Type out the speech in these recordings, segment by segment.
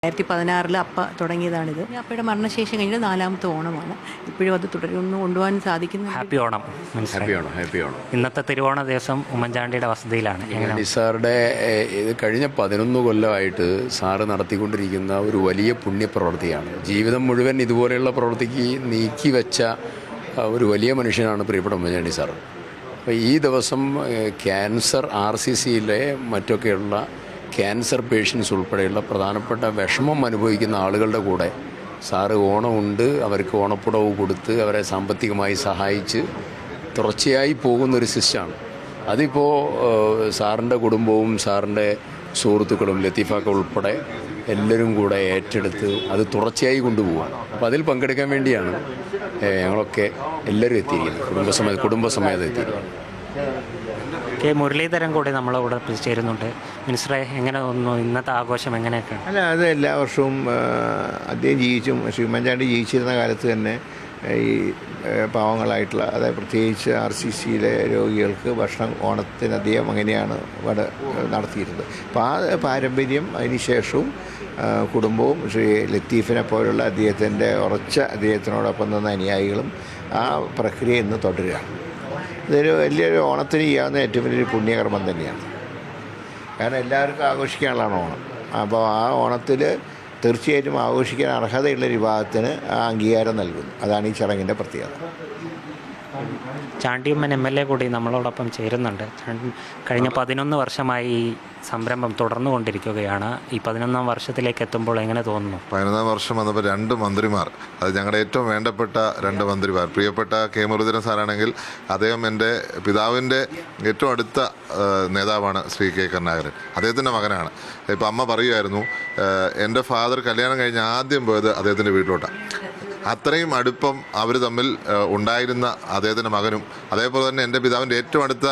2016 അപ്പ തുടങ്ങിയതാണിത്. അപ്പയുടെ മരണശേഷം കഴിഞ്ഞിട്ട് 4ാമത്തെ ഓണമാണ്. ഇപ്പോഴും അത് തുടർന്ന് കൊണ്ടുപോകാൻ സാധിക്കുന്നു. ഹാപ്പി ഓണം. ഹാപ്പി ഓണം. ഇന്നത്തെ തിരുവോണ ദിവസം ഉമ്മൻചാണ്ടിയുടെ വസതിയിലാണ്. സാറുടെ ഇത് കഴിഞ്ഞ 11 കൊല്ലമായിട്ട് സാറ് നടത്തിക്കൊണ്ടിരിക്കുന്ന ഒരു വലിയ പുണ്യപ്രവൃത്തിയാണ്. ജീവിതം മുഴുവൻ ഇതുപോലെയുള്ള പ്രവൃത്തിക്ക് നീക്കി വെച്ച ഒരു വലിയ മനുഷ്യനാണ് പ്രിയപ്പെട്ട ഉമ്മൻചാണ്ടി സാറ്. അപ്പോൾ ഈ ദിവസം ക്യാൻസർ RCCയിലെ മറ്റൊക്കെയുള്ള ക്യാൻസർ പേഷ്യൻസ് ഉൾപ്പെടെയുള്ള പ്രധാനപ്പെട്ട വിഷമം അനുഭവിക്കുന്ന ആളുകളുടെ കൂടെ സാറ് ഓണമുണ്ട്, അവർക്ക് ഓണപ്പുടവ് കൊടുത്ത് അവരെ സാമ്പത്തികമായി സഹായിച്ച് തുടർച്ചയായി പോകുന്നൊരു സിസ്റ്റമാണ്. അതിപ്പോൾ സാറിൻ്റെ കുടുംബവും സാറിൻ്റെ സുഹൃത്തുക്കളും ലത്തീഫാക്ക ഉൾപ്പെടെ എല്ലാവരും കൂടെ ഏറ്റെടുത്ത് അത് തുടർച്ചയായി കൊണ്ടുപോവാണ്. അപ്പോൾ അതിൽ പങ്കെടുക്കാൻ വേണ്ടിയാണ് ഞങ്ങളൊക്കെ എല്ലാവരും എത്തിയിരിക്കുന്നത്, കുടുംബസമേതം എത്തിയിരിക്കുന്നത്. കെ മുരളീധരൻ കൂടി നമ്മളോട് ചേരുന്നുണ്ട്. മിനിസ്റ്ററെ, എങ്ങനെ തോന്നുന്നു ഇന്നത്തെ ആഘോഷം? എങ്ങനെയൊക്കെയാണ്? അല്ല, അത് എല്ലാ വർഷവും അദ്ദേഹം ശ്രീ ഉമ്മൻചാണ്ടി ജീവിച്ചിരുന്ന കാലത്ത് തന്നെ ഈ പാവങ്ങളായിട്ടുള്ള, അതായത് പ്രത്യേകിച്ച് RCCയിലെ രോഗികൾക്ക് ഭക്ഷണം ഓണത്തിന് അദ്ദേഹം അങ്ങനെയാണ് ഇവിടെ നടത്തിയിരുന്നത്. അപ്പോൾ ആ പാരമ്പര്യം അതിനുശേഷവും കുടുംബവും ശ്രീ ലത്തീഫിനെ പോലുള്ള അദ്ദേഹത്തിനോടൊപ്പം നിന്ന അനുയായികളും ആ പ്രക്രിയ ഇന്ന് തുടരുകയാണ്. ഇതൊരു വലിയൊരു ഓണത്തിന് ചെയ്യാവുന്ന ഏറ്റവും വലിയൊരു പുണ്യകർമ്മം തന്നെയാണ്. കാരണം എല്ലാവർക്കും ആഘോഷിക്കാനുള്ളതാണ് ഓണം. അപ്പോൾ ആ ഓണത്തിൽ തീർച്ചയായിട്ടും ആഘോഷിക്കാൻ അർഹതയുള്ള ഒരു വിഭാഗത്തിന് ആ അംഗീകാരം നൽകുന്നു. അതാണ് ഈ ചടങ്ങിൻ്റെ പ്രത്യേകത. ചാണ്ടിയമ്മൻ MLA കൂടി നമ്മളോടൊപ്പം ചേരുന്നുണ്ട്. കഴിഞ്ഞ 11 വർഷമായി ഈ സംരംഭം തുടർന്നുകൊണ്ടിരിക്കുകയാണ്. ഈ 11ാം വർഷത്തിലേക്ക് എത്തുമ്പോൾ എങ്ങനെ തോന്നുന്നു? 11ാം വർഷം വന്നപ്പോൾ 2 മന്ത്രിമാർ, അത് ഞങ്ങളുടെ ഏറ്റവും വേണ്ടപ്പെട്ട 2 മന്ത്രിമാർ. പ്രിയപ്പെട്ട കെ മുരളീധരൻ സാറാണെങ്കിൽ അദ്ദേഹം എൻ്റെ പിതാവിൻ്റെ ഏറ്റവും അടുത്ത നേതാവാണ്. ശ്രീ കെ കരുണാകരൻ അദ്ദേഹത്തിൻ്റെ മകനാണ്. ഇപ്പം അമ്മ പറയുമായിരുന്നു, എൻ്റെ ഫാദർ കല്യാണം കഴിഞ്ഞ് ആദ്യം പോയത് അദ്ദേഹത്തിൻ്റെ വീട്ടിലോട്ടാണ്. അത്രയും അടുപ്പം അവർ തമ്മിൽ ഉണ്ടായിരുന്ന അദ്ദേഹത്തിൻ്റെ മകനും, അതേപോലെ തന്നെ എൻ്റെ പിതാവിൻ്റെ ഏറ്റവും അടുത്ത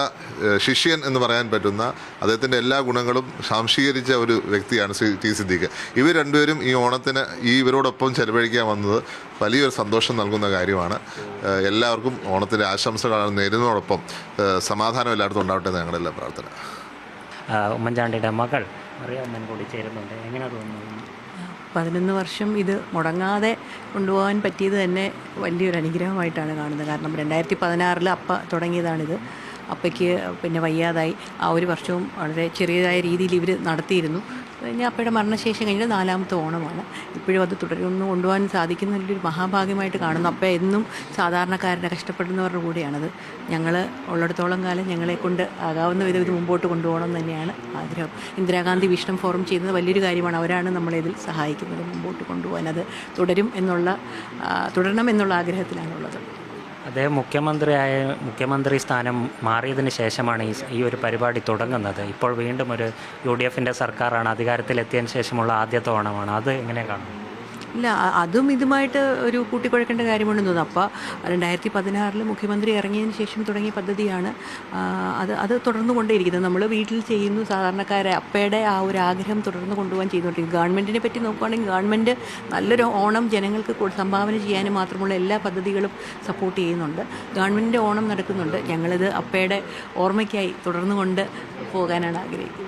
ശിഷ്യൻ എന്ന് പറയാൻ പറ്റുന്ന അദ്ദേഹത്തിൻ്റെ എല്ലാ ഗുണങ്ങളും സംശീകരിച്ച ഒരു വ്യക്തിയാണ് ശ്രീ T സിദ്ദീഖ്. ഇവർ രണ്ടുപേരും ഈ ഓണത്തിന് ഇവരോടൊപ്പം ചെലവഴിക്കാൻ വന്നത് വലിയൊരു സന്തോഷം നൽകുന്ന കാര്യമാണ്. എല്ലാവർക്കും ഓണത്തിൻ്റെ ആശംസകളാണ് നേരുന്നതോടൊപ്പം സമാധാനം എല്ലായിടത്തും ഉണ്ടാവട്ടെ എന്ന് ഞങ്ങളുടെ എല്ലാ പ്രാർത്ഥന. ഉമ്മൻചാണ്ടിയുടെ മകൾ മറിയാമ്മൻ കൂടി ചേരുന്നുണ്ട്. എങ്ങനെ തോന്നുന്നു? 11 വർഷം ഇത് മുടങ്ങാതെ കൊണ്ടുപോകാൻ പറ്റിയത് തന്നെ വലിയൊരു അനുഗ്രഹമായിട്ടാണ് കാണുന്നത്. കാരണം 2016 അപ്പ തുടങ്ങിയതാണിത്. അപ്പയ്ക്ക് പിന്നെ വയ്യാതായി. ആ ഒരു വർഷവും വളരെ ചെറിയതായ രീതിയിൽ ഇവർ നടത്തിയിരുന്നു. പിന്നെ അപ്പയുടെ മരണശേഷം കഴിഞ്ഞിട്ട് 4ാമത്തെ ഓണമാണ്. ഇപ്പോഴും അത് തുടർന്ന് കൊണ്ടുപോകാൻ സാധിക്കുന്ന വലിയൊരു മഹാഭാഗ്യമായിട്ട് കാണുന്നു. അപ്പ എന്നും സാധാരണക്കാരുടെ കഷ്ടപ്പെടുന്നവരുടെ കൂടെയാണത്. ഞങ്ങൾ ഉള്ളിടത്തോളം കാലം ഞങ്ങളെക്കൊണ്ട് ആകാവുന്ന വിധം ഇത് മുമ്പോട്ട് കൊണ്ടുപോകണം തന്നെയാണ് ആഗ്രഹം. ഇന്ദിരാഗാന്ധി വിഷൻ ഫോറം ചെയ്യുന്നത് വലിയൊരു കാര്യമാണ്. അവരാണ് നമ്മളെ ഇതിൽ സഹായിക്കുന്നത് മുമ്പോട്ട് കൊണ്ടുപോകാൻ. അത് തുടരണം എന്നുള്ള ആഗ്രഹത്തിലാണുള്ളത്. അദ്ദേഹം മുഖ്യമന്ത്രി സ്ഥാനം മാറിയതിന് ശേഷമാണ് ഈ ഒരു പരിപാടി തുടങ്ങുന്നത്. ഇപ്പോൾ വീണ്ടും ഒരു UDFൻ്റെ സർക്കാരാണ് അധികാരത്തിലെത്തിയതിന് ശേഷമുള്ള ആദ്യത്തെ ഓണമാണ്. അത് എങ്ങനെ കാണും? ഇല്ല, അതും ഇതുമായിട്ട് ഒരു കൂട്ടിക്കുഴക്കേണ്ട കാര്യമുണ്ടെന്ന് തോന്നുന്നു. അപ്പോൾ 2016 മുഖ്യമന്ത്രി ഇറങ്ങിയതിന് ശേഷം തുടങ്ങിയ പദ്ധതിയാണ്. അത് തുടർന്നു കൊണ്ടേയിരിക്കുന്നത്. നമ്മൾ വീട്ടിൽ ചെയ്യുന്നു, സാധാരണക്കാരെ അപ്പയുടെ ആ ഒരു ആഗ്രഹം തുടർന്ന് കൊണ്ടുപോകാൻ ചെയ്തുകൊണ്ടിരിക്കും. ഗവൺമെൻറ്റിനെ പറ്റി നോക്കുകയാണെങ്കിൽ ഗവൺമെൻറ് നല്ലൊരു ഓണം ജനങ്ങൾക്ക് സംഭാവന ചെയ്യാനും മാത്രമുള്ള എല്ലാ പദ്ധതികളും സപ്പോർട്ട് ചെയ്യുന്നുണ്ട്. ഗവൺമെൻറ്റിൻ്റെ ഓണം നടക്കുന്നുണ്ട്. ഞങ്ങളിത് അപ്പയുടെ ഓർമ്മയ്ക്കായി തുടർന്നു കൊണ്ട് പോകാനാണ് ആഗ്രഹിക്കുന്നത്.